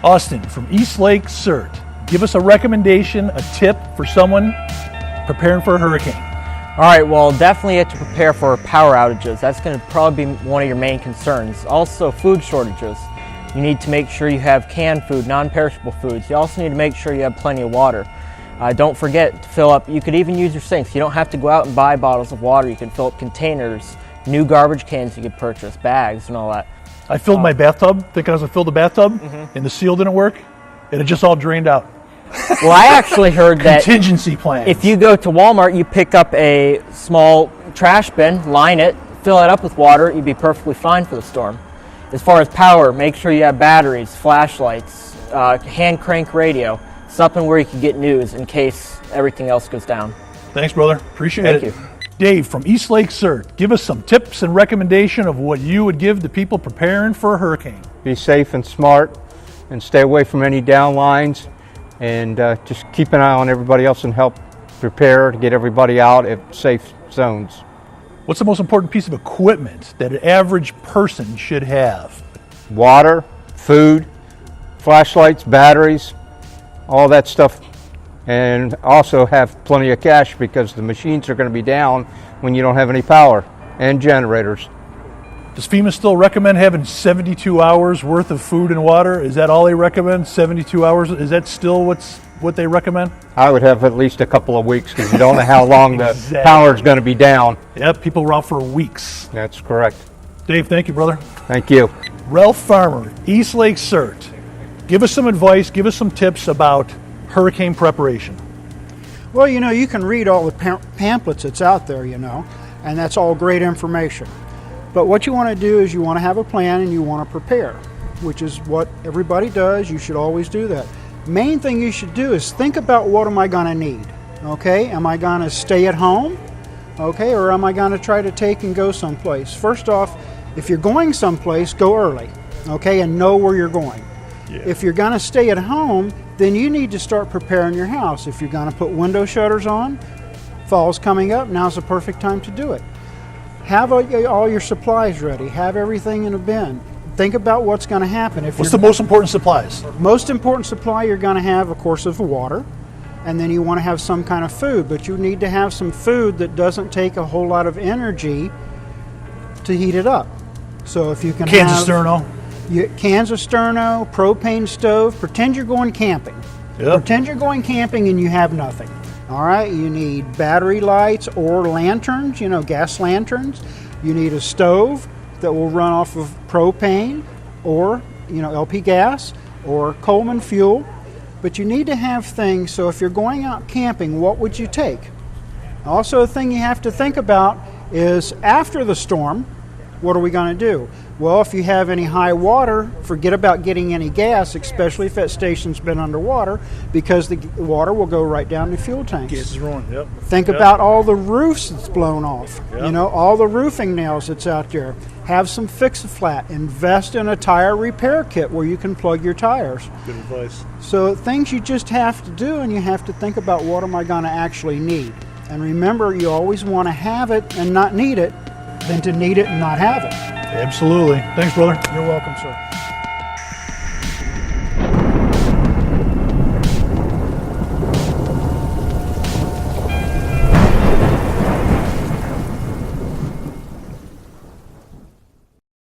Austin from East Lake C.E.R.T. Give us a recommendation, a tip for someone preparing for a hurricane. All right, well, definitely you have to prepare for power outages. That's going to probably be one of your main concerns. Also, food shortages. You need to make sure you have canned food, non-perishable foods. You also need to make sure you have plenty of water. Don't forget to fill up. You could even use your sinks. You don't have to go out and buy bottles of water. You can fill up containers, new garbage cans you could purchase, bags and all that. I filled my bathtub, thinking I was going to fill the bathtub, and the seal didn't work, and it just all drained out. Well, I actually heard that contingency plan. if you go to Walmart, you pick up a small trash bin, line it, fill it up with water, you'd be perfectly fine for the storm. As far as power, make sure you have batteries, flashlights, hand crank radio, something where you can get news in case everything else goes down. Thanks, brother. Appreciate it. Thank you. Dave from East Lake C.E.R.T. Give us some tips and recommendation of what you would give to people preparing for a hurricane. Be safe and smart and stay away from any downlines, and just keep an eye on everybody else and help prepare to get everybody out at safe zones. What's the most important piece of equipment that an average person should have? Water, food, flashlights, batteries, all that stuff. And also have plenty of cash because the machines are going to be down when you don't have any power, and generators. Does FEMA still recommend having 72 hours worth of food and water? Is that all they recommend, 72 hours? Is that still what they recommend? I would have at least a couple of weeks because you don't know how long the power is going to be down. Yep, people are out for weeks. That's correct. Dave, thank you, brother. Thank you. Ralph Farmer, East Lake C.E.R.T. Give us some advice, give us some tips about hurricane preparation. Well, you can read all the pamphlets that's out there, and that's all great information. But what you want to do is you want to have a plan and you want to prepare, which is what everybody does. You should always do that. Main thing you should do is think about, what am I going to need? Okay, am I going to stay at home? Okay, or am I going to try to take and go someplace? First off, if you're going someplace, go early, okay, and know where you're going. Yeah. If you're going to stay at home, then you need to start preparing your house. If you're going to put window shutters on, fall's coming up, now's the perfect time to do it. Have all your supplies ready. Have everything in a bin. Think about what's going to happen. What's the most important supplies? Most important supply you're going to have, of course, is water. And then you want to have some kind of food. But you need to have some food that doesn't take a whole lot of energy to heat it up. So if you can cans of sterno. Cans of sterno, propane stove. Pretend you're going camping. Yep. Pretend you're going camping and you have nothing. All right, you need battery lights or lanterns, gas lanterns. You need a stove that will run off of propane or, LP gas or Coleman fuel. But you need to have things, so if you're going out camping, what would you take? Also, a thing you have to think about is, after the storm, what are we going to do? Well, if you have any high water, forget about getting any gas, especially if that station's been underwater, because the water will go right down the fuel tanks. Gas is ruined, yep. Think about all the roofs that's blown off, yep. All the roofing nails that's out there. Have some Fix-A-Flat. Invest in a tire repair kit where you can plug your tires. Good advice. So things you just have to do, and you have to think about, what am I going to actually need? And remember, you always want to have it and not need it than to need it and not have it. Absolutely. Thanks, brother. You're welcome, sir.